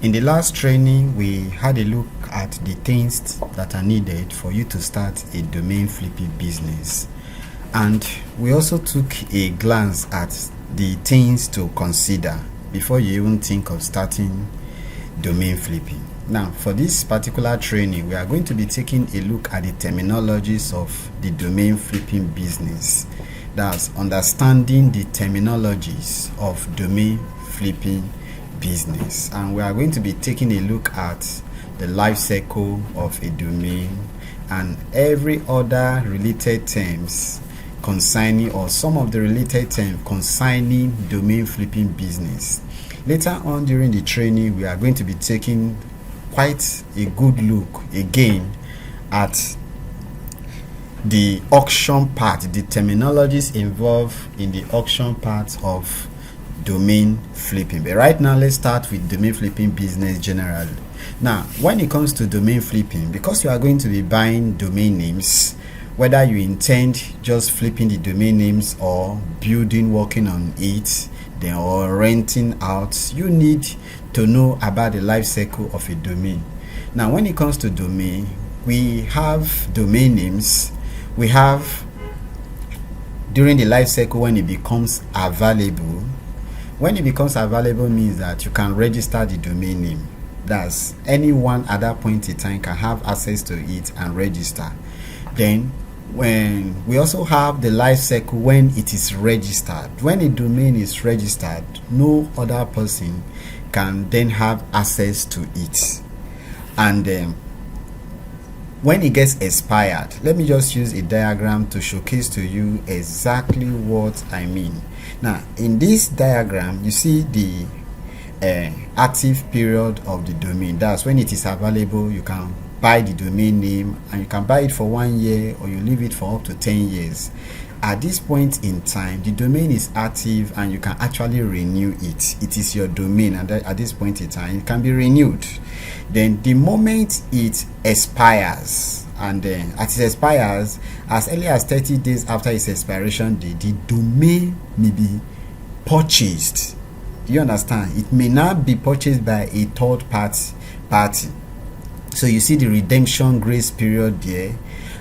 In the last training, we had a look at the things that are needed for you to start a domain flipping business. And we also took a glance at the things to consider before you even think of starting domain flipping. Now, for this particular training, we are going to be taking a look at the terminologies of the domain flipping business. That's understanding the terminologies of domain flipping business. And we are going to be taking a look at the life cycle of a domain and every other related terms concerning, or some of the related terms concerning domain flipping business. Later on during the training, we are going to be taking quite a good look again at the auction part, the terminologies involved in the auction part of domain flipping. But right now, let's start with domain flipping business generally. Now, when it comes to domain flipping, because you are going to be buying domain names, whether you intend just flipping the domain names or building, working on it, then or renting out, you need to know about the life cycle of a domain. Now, when it comes to domain, we have domain names. We have during the life cycle when it becomes available. When it becomes available means that you can register the domain name. That's anyone at that point in time can have access to it and register. Then when we also have the life cycle when it is registered. When a domain is registered, no other person can then have access to it. And when it gets expired, let me just use a diagram to showcase to you exactly what I mean. Now, in this diagram, you see the active period of the domain. That's when it is available. You can buy the domain name and you can buy it for 1 year or you leave it for up to 10 years. At this point in time, the domain is active and you can actually renew it. It is your domain, and at this point in time, it can be renewed. Then the moment it expires, and then as it expires, as early as 30 days after its expiration date, the domain may be purchased. Do you understand? It may not be purchased by a third party. So you see the redemption grace period there,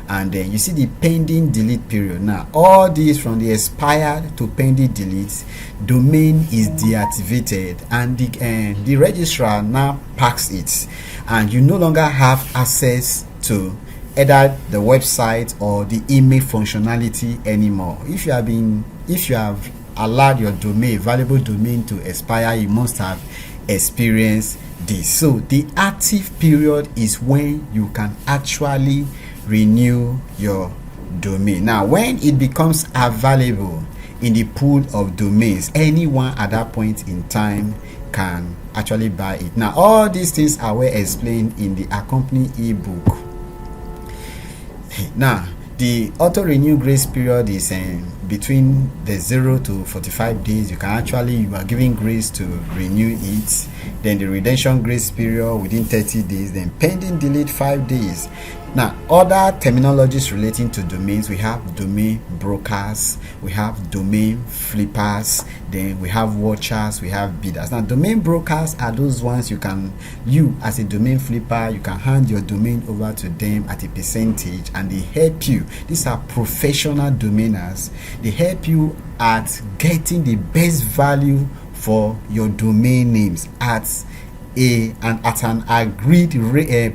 and then you see the pending delete period. Now, all these from the expired to pending delete, domain is deactivated, and the registrar now packs it, and you no longer have access to either the website or the email functionality anymore. If you have allowed your domain, valuable domain, to expire, you must have experienced this. So the active period is when you can actually renew your domain. Now, when it becomes available in the pool of domains, anyone at that point in time can actually buy it. Now, all these things are well explained in the accompanying ebook. Now, the auto renew grace period is between the 0 to 45 days. You are giving grace to renew it. Then the redemption grace period within 30 days. Then pending delete 5 days. Now, other terminologies relating to domains, we have domain brokers, we have domain flippers, then we have watchers, we have bidders. Now, domain brokers are those ones you as a domain flipper, you can hand your domain over to them at a percentage and they help you. These are professional domainers. They help you at getting the best value for your domain names at an agreed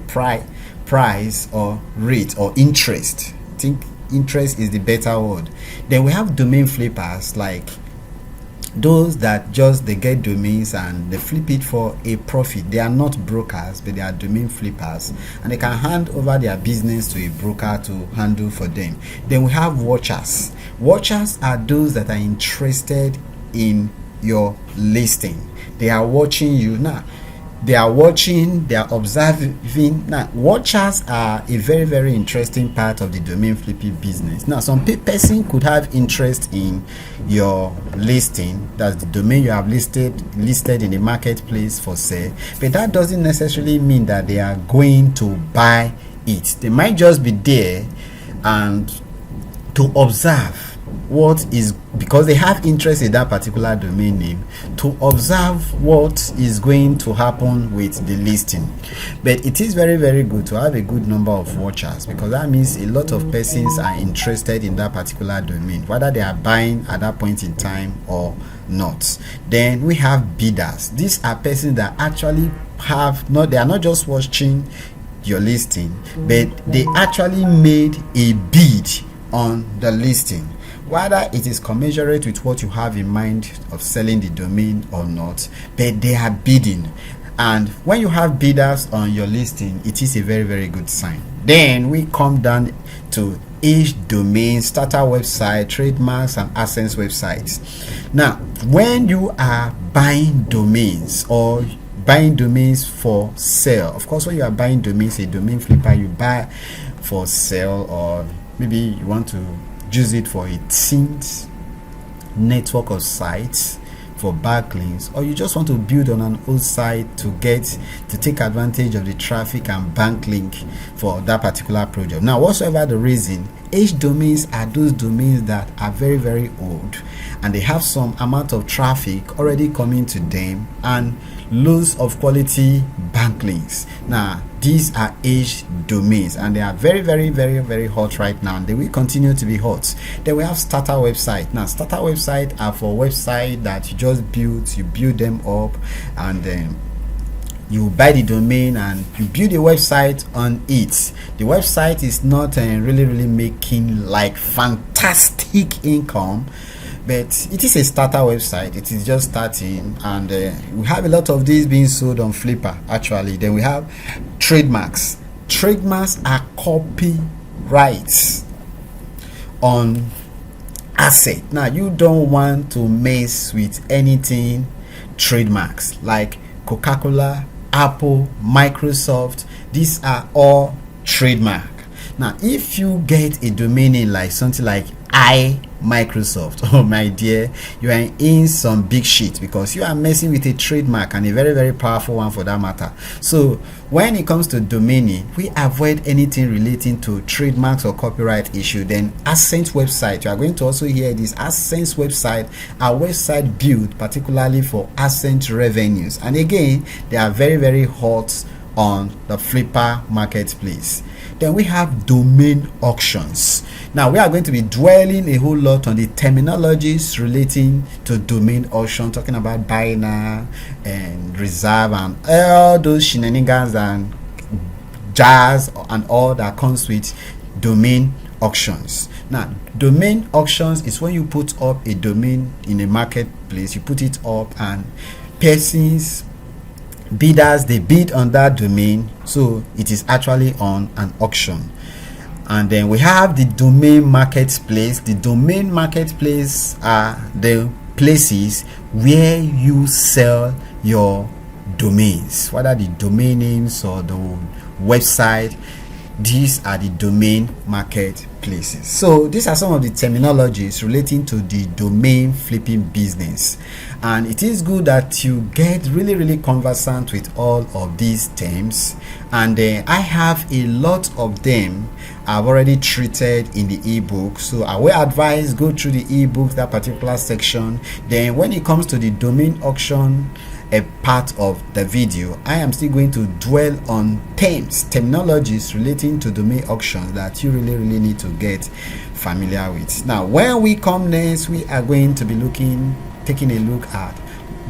price or rate or interest. I think interest is the better word. Then we have domain flippers, like those that they get domains and they flip it for a profit. They are not brokers, but they are domain flippers, and they can hand over their business to a broker to handle for them. Then we have watchers. Watchers are those that are interested in your listing. They are watching you. Now, they are watching, they are observing. Now, watchers are a very, very interesting part of the domain flipping business. Now, some person could have interest in your listing, that's the domain you have listed in the marketplace for sale, but that doesn't necessarily mean that they are going to buy it. They might just be there and to observe what is, because they have interest in that particular domain name, to observe what is going to happen with the listing. But it is very, very good to have a good number of watchers, because that means a lot of persons are interested in that particular domain, whether they are buying at that point in time or not. Then we have bidders. These are persons that actually have not, they are not just watching your listing, but they actually made a bid on the listing, whether it is commensurate with what you have in mind of selling the domain or not, but they are bidding. And when you have bidders on your listing, it is a very, very good sign. Then we come down to each domain, starter website, trademarks, and AdSense websites. Now, when you are buying domains or buying domains for sale, of course, when you are buying domains, a domain flipper, you buy for sale, or maybe you want to use it for a themed network of sites for backlinks, or you just want to build on an old site to take advantage of the traffic and backlink for that particular project. Now, whatsoever the reason, H domains are those domains that are very, very old, and they have some amount of traffic already coming to them and loads of quality backlinks. Now, these are H domains, and they are very, very, very, very hot right now, and they will continue to be hot. Then we have starter website. Now, starter website are for website that you just build, you build them up, and then you buy the domain and you build a website on it. The website is not really making like fantastic income, but it is a starter website. It is just starting, and we have a lot of these being sold on Flipper actually. Then we have trademarks. Trademarks are copyrights on asset. Now, you don't want to mess with anything trademarks like Coca-Cola, Apple, Microsoft. These are all trademark. Now, if you get a domain name like something like Microsoft, oh my dear, you are in some big shit, because you are messing with a trademark, and a very, very powerful one for that matter. So when it comes to domaining, we avoid anything relating to trademarks or copyright issue. Then AdSense website, you are going to also hear this. AdSense website are website built particularly for AdSense revenues, and again, they are very, very hot on the Flipper marketplace. Then we have domain auctions. Now, we are going to be dwelling a whole lot on the terminologies relating to domain auction, talking about binary and reserve and all those shenanigans and jazz and all that comes with domain auctions. Now, domain auctions is when you put up a domain in a marketplace, you put it up, and persons, bidders, they bid on that domain, so it is actually on an auction. And then we have the domain marketplace. The domain marketplace are the places where you sell your domains, whether the domain names or the website. These are the domain marketplaces. So these are some of the terminologies relating to the domain flipping business, and it is good that you get really conversant with all of these terms. And I have a lot of them I've already treated in the ebook, so I will advise go through the ebook, that particular section. Then when it comes to the domain auction, a part of the video, I am still going to dwell on terminologies relating to domain auctions that you really need to get familiar with. Now, when we come next, we are going to be taking a look at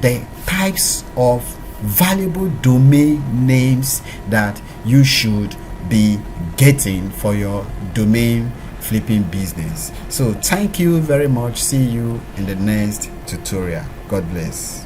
the types of valuable domain names that you should be getting for your domain flipping business. So thank you very much. See you in the next tutorial. God bless.